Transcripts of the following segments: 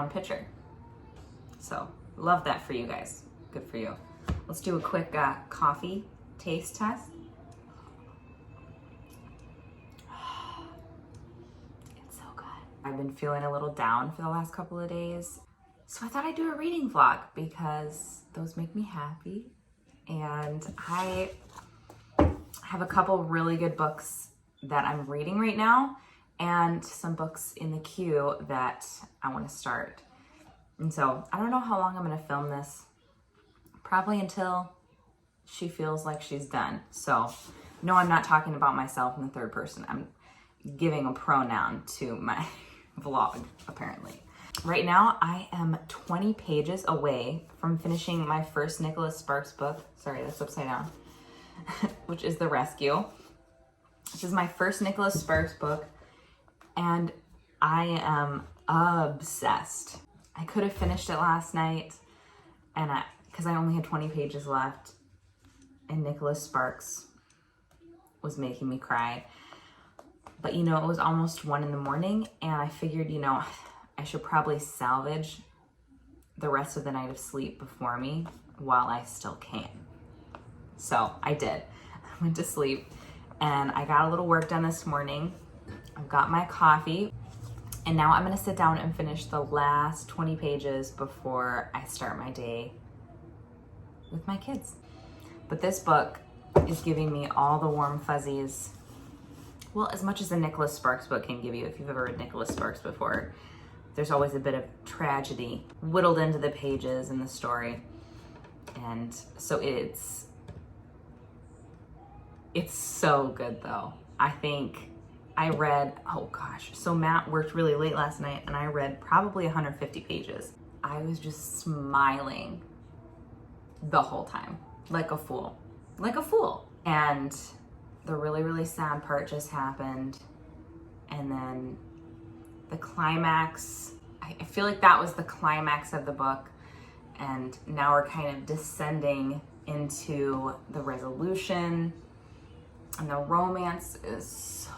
own picture. So love that for you guys. Good for you. Let's do a quick coffee taste test. It's so good. I've been feeling a little down for the last couple of days. So I thought I'd do a reading vlog because those make me happy. And I have a couple really good books that I'm reading right now and some books in the queue that I want to start. And so I don't know how long I'm going to film this. Probably until she feels like she's done. So no, I'm not talking about myself in the third person. I'm giving a pronoun to my vlog, apparently. Right now, I am 20 pages away from finishing my first Nicholas Sparks book. Sorry, that's upside down. Which is The Rescue. This is my first Nicholas Sparks book, and I am obsessed. I could have finished it last night, and because I only had 20 pages left, and Nicholas Sparks was making me cry. But you know, it was almost 1 a.m, and I figured, you know, I should probably salvage the rest of the night of sleep before me while I still can. So I did. I went to sleep and I got a little work done this morning. I've got my coffee, and now I'm gonna sit down and finish the last 20 pages before I start my day with my kids. But this book is giving me all the warm fuzzies. Well, as much as a Nicholas Sparks book can give you. If you've ever read Nicholas Sparks before, there's always a bit of tragedy whittled into the pages in the story. And so it's so good though. I think I read, oh gosh, so Matt worked really late last night and I read probably 150 pages. I was just smiling the whole time, like a fool. And the really, really sad part just happened. And then the climax, I feel like that was the climax of the book. And now we're kind of descending into the resolution. And the romance is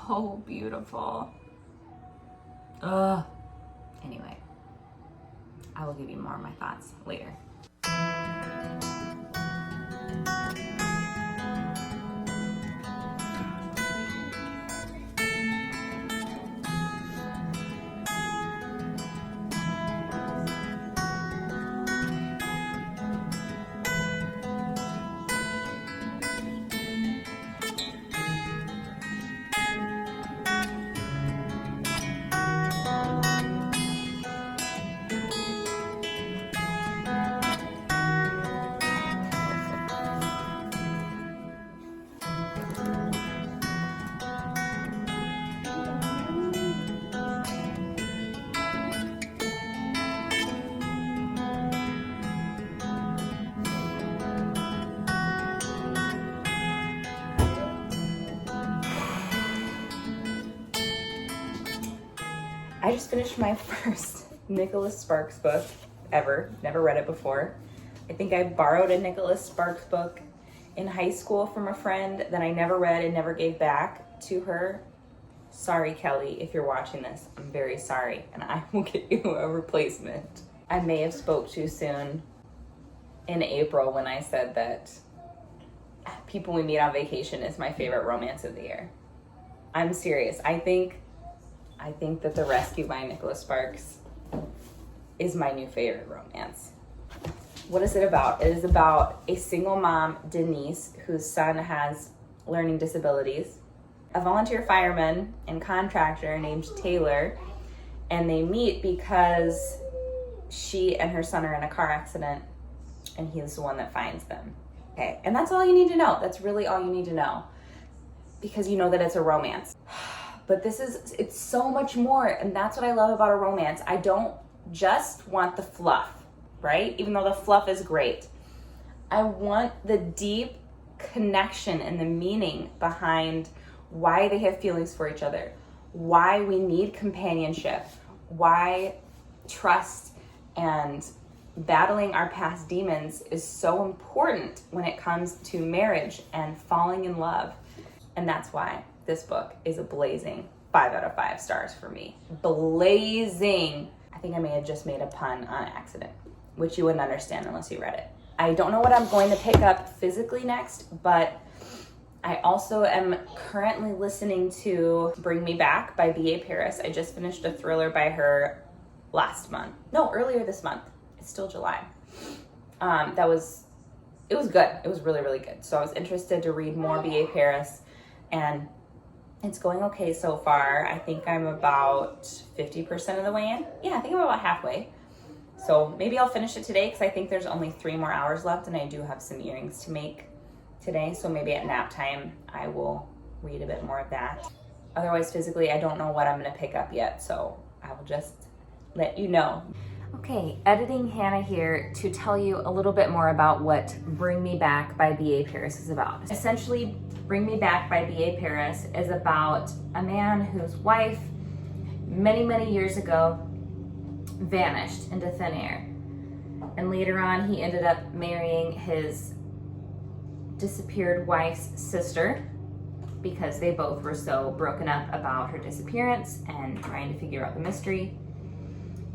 so beautiful. Anyway, I will give you more of my thoughts later. I just finished my first Nicholas Sparks book ever. Never read it before. I think I borrowed a Nicholas Sparks book in high school from a friend that I never read and never gave back to her. Sorry, Kelly, if you're watching this, I'm very sorry, and I will get you a replacement. I may have spoke too soon in April when I said that People We Meet on Vacation is my favorite romance of the year. I'm serious. I think that The Rescue by Nicholas Sparks is my new favorite romance. What is it about? It is about a single mom, Denise, whose son has learning disabilities, a volunteer fireman and contractor named Taylor, and they meet because she and her son are in a car accident, and he's the one that finds them. Okay, and that's all you need to know. That's really all you need to know, because you know that it's a romance. But it's so much more, and that's what I love about a romance. I don't just want the fluff, right? Even though the fluff is great. I want the deep connection and the meaning behind why they have feelings for each other, why we need companionship, why trust and battling our past demons is so important when it comes to marriage and falling in love. And that's why this book is a blazing 5 out of 5 stars for me. Blazing I think I may have just made a pun on accident, which you wouldn't understand unless you read it. I don't know what I'm going to pick up physically next, but I also am currently listening to Bring Me Back by B.A. Paris. I just finished a thriller by her earlier this month. It's still July. It was good. It was really, really good. So I was interested to read more B.A. Paris, and it's going okay so far. I think I'm about 50% of the way in. Yeah, I think I'm about halfway. So maybe I'll finish it today because I think there's only 3 more hours left, and I do have some earrings to make today. So maybe at nap time, I will read a bit more of that. Otherwise, physically, I don't know what I'm going to pick up yet. So I will just let you know. Okay, editing Hannah here to tell you a little bit more about what Bring Me Back by B.A. Paris is about. Essentially, Bring Me Back by B.A. Paris is about a man whose wife, many, many years ago, vanished into thin air. And later on, he ended up marrying his disappeared wife's sister because they both were so broken up about her disappearance and trying to figure out the mystery.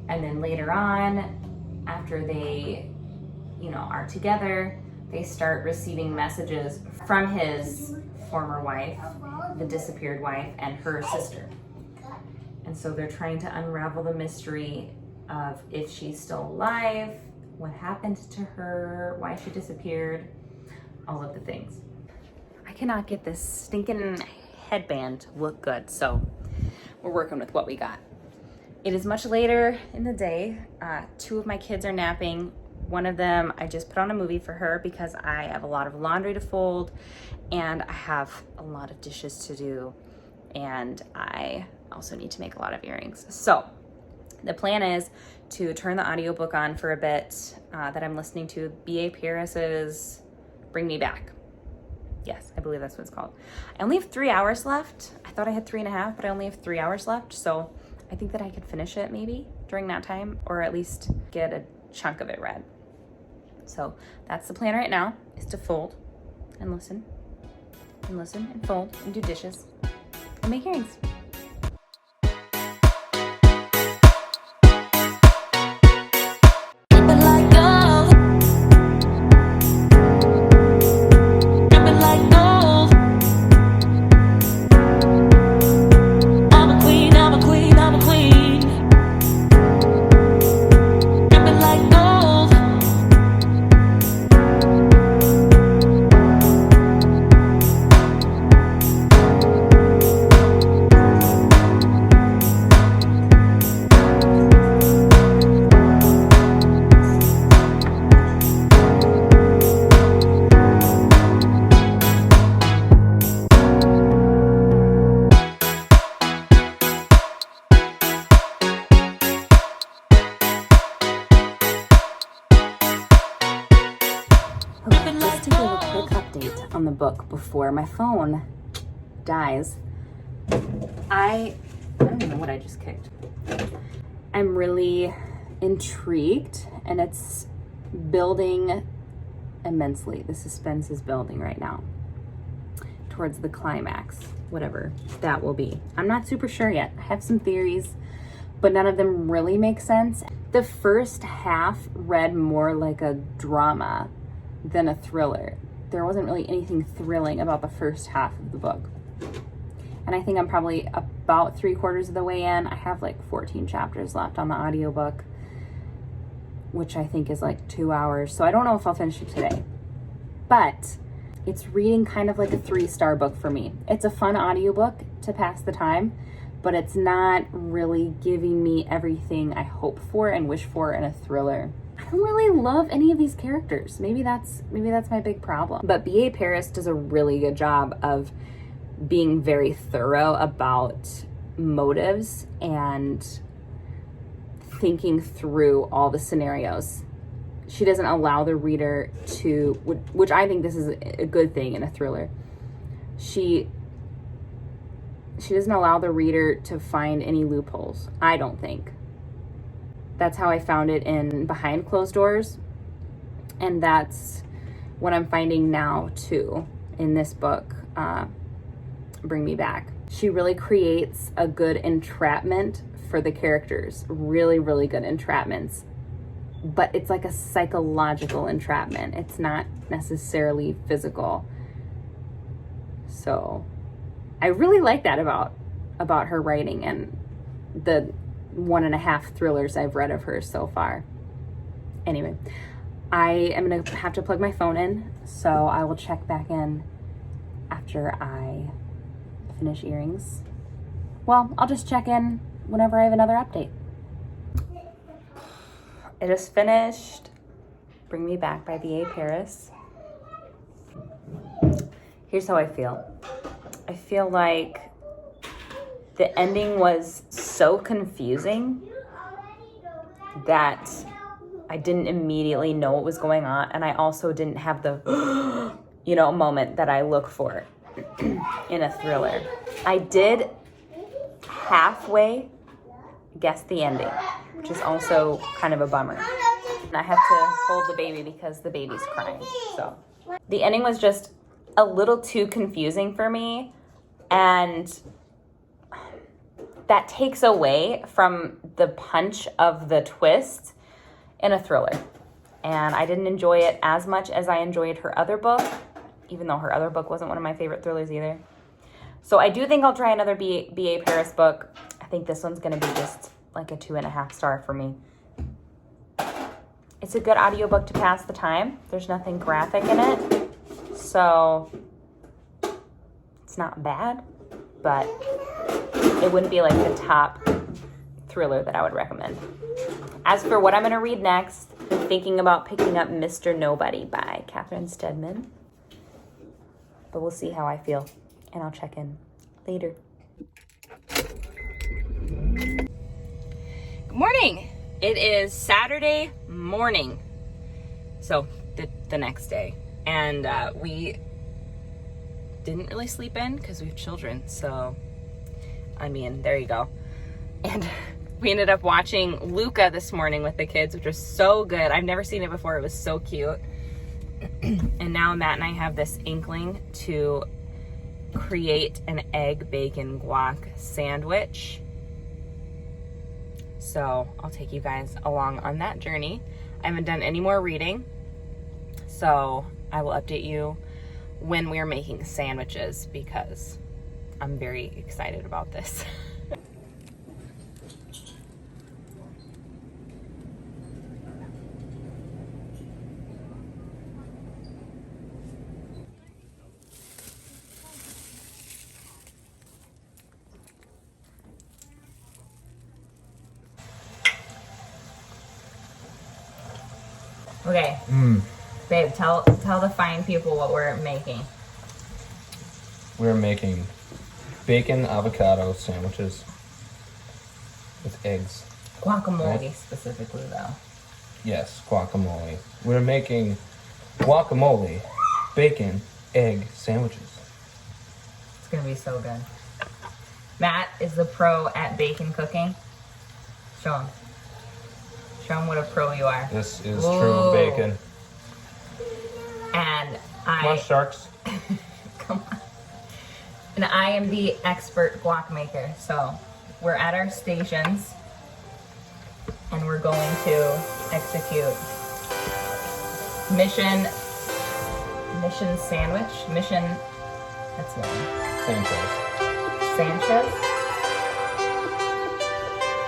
And then later on, after they, are together, they start receiving messages from his former wife, the disappeared wife, and her sister. And so they're trying to unravel the mystery of if she's still alive, what happened to her, why she disappeared, all of the things. I cannot get this stinking headband to look good, so we're working with what we got. It is much later in the day. 2 of my kids are napping. One of them, I just put on a movie for her because I have a lot of laundry to fold and I have a lot of dishes to do, and I also need to make a lot of earrings. So the plan is to turn the audiobook on for a bit that I'm listening to, B.A. Paris's Bring Me Back. Yes, I believe that's what it's called. I only have 3 hours left. I thought I had 3.5, but I only have 3 hours left. So I think that I could finish it maybe during that time, or at least get a chunk of it read. So that's the plan right now, is to fold and listen and fold and do dishes and make earrings. On the book before my phone dies. I don't even know what I just kicked. I'm really intrigued, and it's building immensely. The suspense is building right now towards the climax, whatever that will be. I'm not super sure yet. I have some theories, but none of them really make sense. The first half read more like a drama than a thriller. There wasn't really anything thrilling about the first half of the book. And I think I'm probably about 3/4 of the way in. I have like 14 chapters left on the audiobook, which I think is like 2 hours. So I don't know if I'll finish it today. But it's reading kind of like a 3-star book for me. It's a fun audiobook to pass the time, but it's not really giving me everything I hope for and wish for in a thriller. I don't really love any of these characters. Maybe that's my big problem. But B.A. Paris does a really good job of being very thorough about motives and thinking through all the scenarios. She doesn't allow the reader to, which I think this is a good thing in a thriller. She doesn't allow the reader to find any loopholes, I don't think. That's how I found it in Behind Closed Doors. And that's what I'm finding now too in this book, Bring Me Back. She really creates a good entrapment for the characters. Really, really good entrapments. But it's like a psychological entrapment. It's not necessarily physical. So I really like that about her writing and the 1.5 thrillers I've read of hers so far. Anyway, I am going to have to plug my phone in, so I will check back in after I finish earrings. Well, I'll just check in whenever I have another update. I just finished Bring Me Back by B.A. Paris. Here's how I feel. I feel like the ending was so confusing that I didn't immediately know what was going on, and I also didn't have the, moment that I look for in a thriller. I did halfway guess the ending, which is also kind of a bummer. And I have to hold the baby because the baby's crying. So the ending was just a little too confusing for me, and that takes away from the punch of the twist in a thriller. And I didn't enjoy it as much as I enjoyed her other book, even though her other book wasn't one of my favorite thrillers either. So I do think I'll try another B.A. Paris book. I think this one's gonna be just like a 2.5 star for me. It's a good audiobook to pass the time. There's nothing graphic in it, so it's not bad, but it wouldn't be like the top thriller that I would recommend. As for what I'm gonna read next, I'm thinking about picking up Mr. Nobody by Catherine Steadman, but we'll see how I feel, and I'll check in later. Good morning. It is Saturday morning, so the next day, and we didn't really sleep in because we have children, so I mean, there you go. And we ended up watching Luca this morning with the kids, which was so good. I've never seen it before. It was so cute. And now Matt and I have this inkling to create an egg bacon guac sandwich. So I'll take you guys along on that journey. I haven't done any more reading, so I will update you when we're making sandwiches because I'm very excited about this. Okay, babe, tell the fine people what we're making. We're making bacon avocado sandwiches with eggs. Guacamole Right? specifically, though. Yes, guacamole. We're making guacamole, bacon, egg sandwiches. It's gonna be so good. Matt is the pro at bacon cooking. Show him. Show him what a pro you are. This is Whoa. true bacon. And Come on, sharks. Come on. And I am the expert guac maker. So we're at our stations and we're going to execute mission sandwich. Mission, that's one. Sanchez?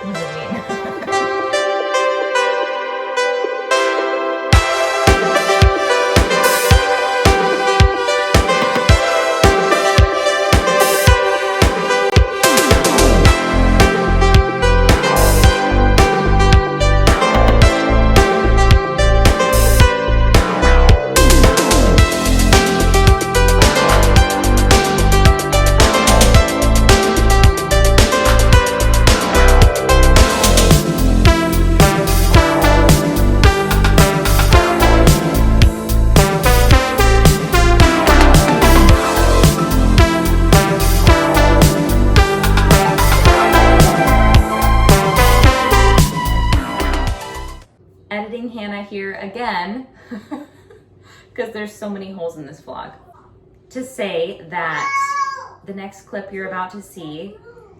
What does it mean? Editing Hannah here again, because there's so many holes in this vlog, to say that the next clip you're about to see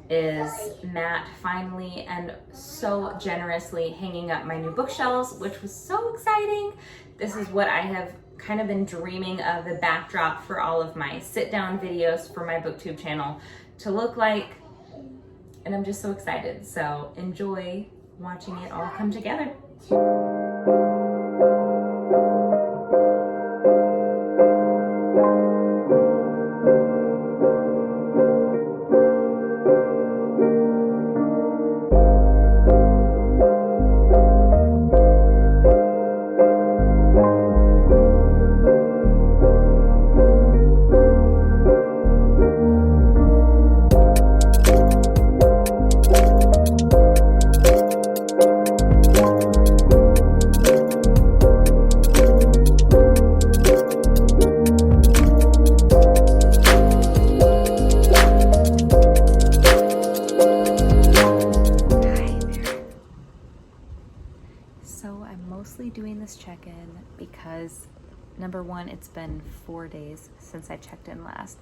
is Matt finally and so generously hanging up my new bookshelves, which was so exciting. This is what I have kind of been dreaming of the backdrop for all of my sit down videos for my booktube channel to look like, and I'm just so excited. So enjoy watching it all come together. Doing this check-in because number one, it's been 4 days since I checked in last.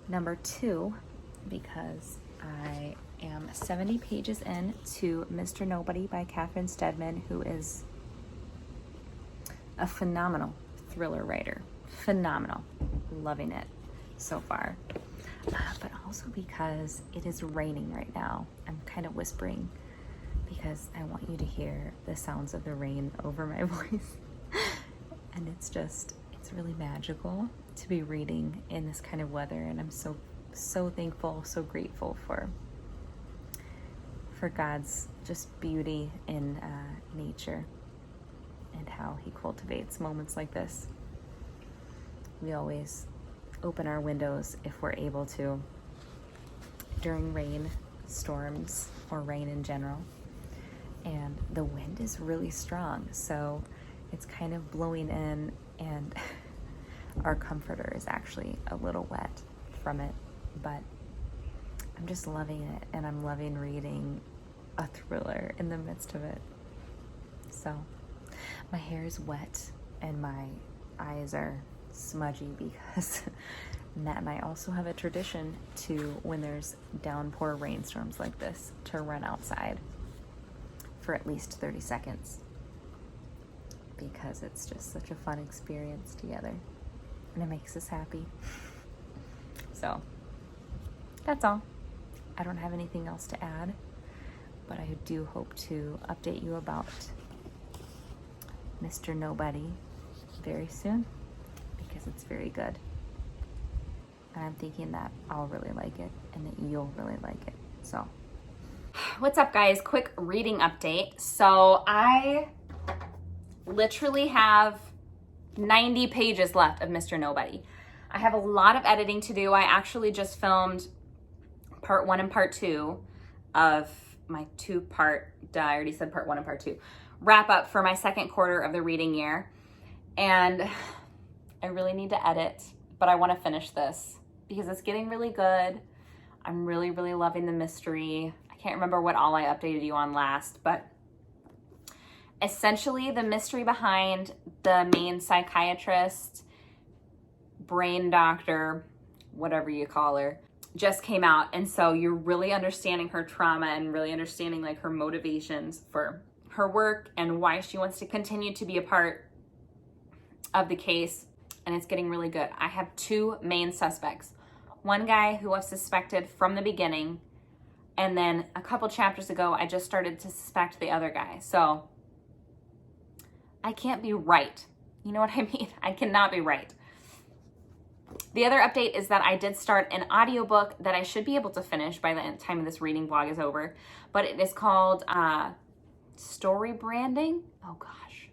Number two, because I am 70 pages in to Mr. Nobody by Catherine Steadman, who is a phenomenal thriller writer. Phenomenal. Loving it so far. But also because it is raining right now. I'm kind of whispering because I want you to hear the sounds of the rain over my voice. And it's really magical to be reading in this kind of weather. And I'm so thankful, so grateful for God's just beauty in nature and how he cultivates moments like this. We always open our windows if we're able to during rain, storms, or rain in general. And the wind is really strong, so it's kind of blowing in, and our comforter is actually a little wet from it, but I'm just loving it, and I'm loving reading a thriller in the midst of it. So my hair is wet and my eyes are smudgy because Matt and I also have a tradition to, when there's downpour rainstorms like this, to run outside for at least 30 seconds because it's just such a fun experience together and it makes us happy. So that's all. I don't have anything else to add, but I do hope to update you about Mr. Nobody very soon because it's very good. And I'm thinking that I'll really like it and that you'll really like it. So what's up, guys? Quick reading update. So I literally have 90 pages left of Mr. Nobody. I have a lot of editing to do. I actually just filmed part 1 and part 2 of my 2-part, I already said part 1 and part 2, wrap up for my second quarter of the reading year. And I really need to edit, but I want to finish this because it's getting really good. I'm really, really loving the mystery. Can't remember what all I updated you on last, but essentially the mystery behind the main psychiatrist, brain doctor, whatever you call her, just came out. And so you're really understanding her trauma and really understanding like her motivations for her work and why she wants to continue to be a part of the case. And it's getting really good. I have 2 main suspects. One guy who was suspected from the beginning, and then a couple chapters ago, I just started to suspect the other guy. So I can't be right. You know what I mean? I cannot be right. The other update is that I did start an audiobook that I should be able to finish by the time of this reading vlog is over. But it is called Story Branding. Oh gosh.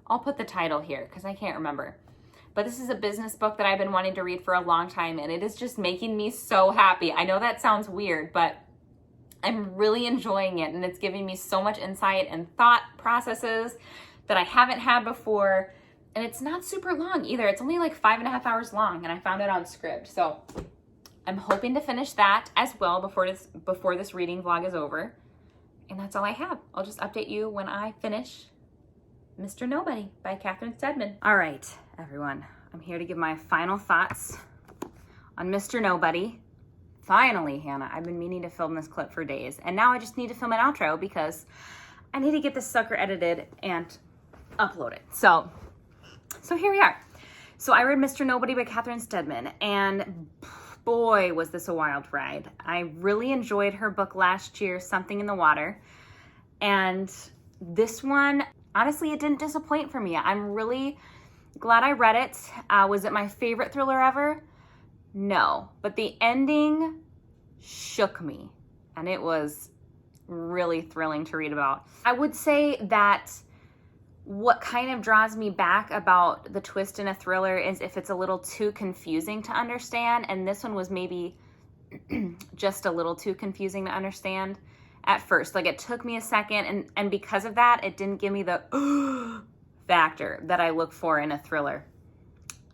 I'll put the title here because I can't remember. But this is a business book that I've been wanting to read for a long time, and it is just making me so happy. I know that sounds weird, but I'm really enjoying it, and it's giving me so much insight and thought processes that I haven't had before. And it's not super long either. It's only like 5.5 hours long, and I found it on Cred. So I'm hoping to finish that as well before this reading vlog is over. And that's all I have. I'll just update you when I finish Mr. Nobody by Catherine Steadman. All right, everyone. I'm here to give my final thoughts on Mr. Nobody. finally, Hannah, I've been meaning to film this clip for days. And now I just need to film an outro because I need to get this sucker edited and upload it. So here we are. So I read Mr. Nobody by Catherine Steadman, and boy, was this a wild ride. I really enjoyed her book last year, Something in the Water. And this one, honestly, it didn't disappoint for me. I'm really glad I read it. Was it my favorite thriller ever? No, but the ending shook me, and it was really thrilling to read about. I would say that what kind of draws me back about the twist in a thriller is if it's a little too confusing to understand, and this one was maybe just a little too confusing to understand at first. Like, it took me a second, and because of that, it didn't give me the factor that I look for in a thriller.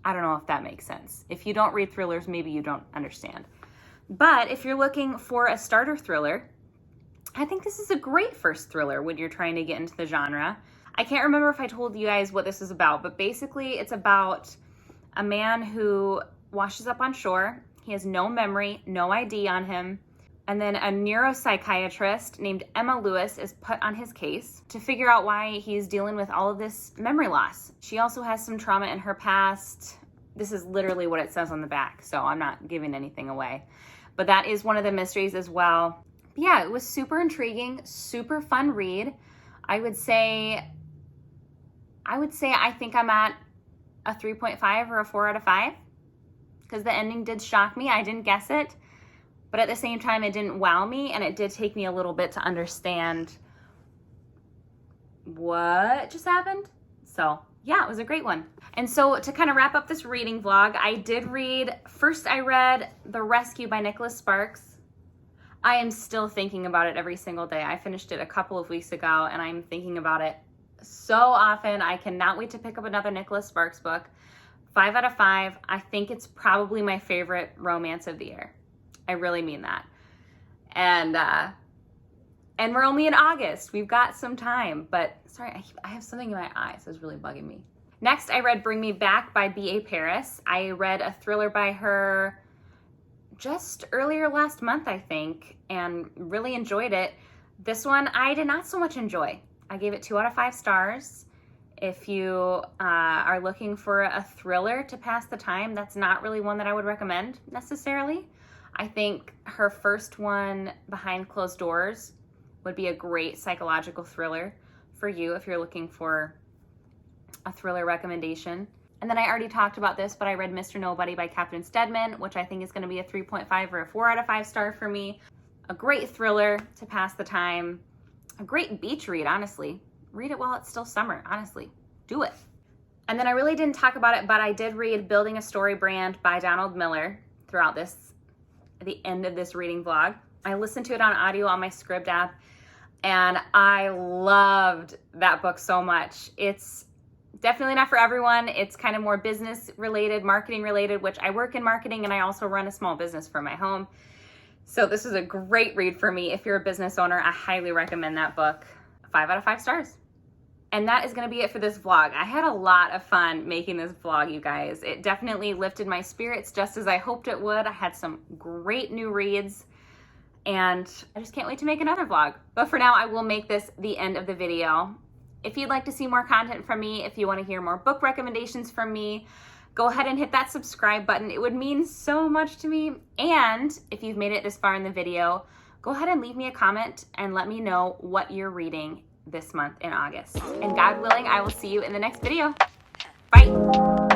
I don't know if that makes sense. If you don't read thrillers, maybe you don't understand. But if you're looking for a starter thriller, I think this is a great first thriller when you're trying to get into the genre. I can't remember if I told you guys what this is about, but basically it's about a man who washes up on shore. He has no memory, no ID on him. And then a neuropsychiatrist named Emma Lewis is put on his case to figure out why he's dealing with all of this memory loss. She also has some trauma in her past. This is literally what it says on the back, so I'm not giving anything away. But that is one of the mysteries as well. But yeah, it was super intriguing, super fun read. I would say I think I'm at a 3.5 or a 4 out of 5 because the ending did shock me. I didn't guess it, but at the same time, it didn't wow me, and it did take me a little bit to understand what just happened. So yeah, it was a great one. And so to kind of wrap up this reading vlog, I read The Rescue by Nicholas Sparks. I am still thinking about it every single day. I finished it a couple of weeks ago, and I'm thinking about it so often. I cannot wait to pick up another Nicholas Sparks book. 5 out of 5. I think it's probably my favorite romance of the year. I really mean that. And we're only in August. We've got some time, but sorry, I have something in my eye, so it's really bugging me. Next, I read Bring Me Back by B.A. Paris. I read a thriller by her just earlier last month, I think, and really enjoyed it. This one, I did not so much enjoy. I gave it 2 out of 5 stars. If you are looking for a thriller to pass the time, that's not really one that I would recommend necessarily. I think her first one, Behind Closed Doors, would be a great psychological thriller for you if you're looking for a thriller recommendation. And then I already talked about this, but I read Mr. Nobody by Catherine Steadman, which I think is going to be a 3.5 or a 4 out of 5 star for me. A great thriller to pass the time. A great beach read, honestly. Read it while it's still summer, honestly. Do it. And then I really didn't talk about it, but I did read Building a Story Brand by Donald Miller throughout the end of this reading vlog. I listened to it on audio on my Scribd app, and I loved that book so much. It's definitely not for everyone. It's kind of more business related, marketing related, which I work in marketing, and I also run a small business from my home. So this is a great read for me. If you're a business owner, I highly recommend that book. 5 out of 5 stars. And that is going to be it for this vlog. I had a lot of fun making this vlog, you guys. It definitely lifted my spirits just as I hoped it would. I had some great new reads, and I just can't wait to make another vlog. But for now, I will make this the end of the video. If you'd like to see more content from me, if you want to hear more book recommendations from me, go ahead and hit that subscribe button. It would mean so much to me. And if you've made it this far in the video, go ahead and leave me a comment and let me know what you're reading this month in August. And God willing, I will see you in the next video. Bye.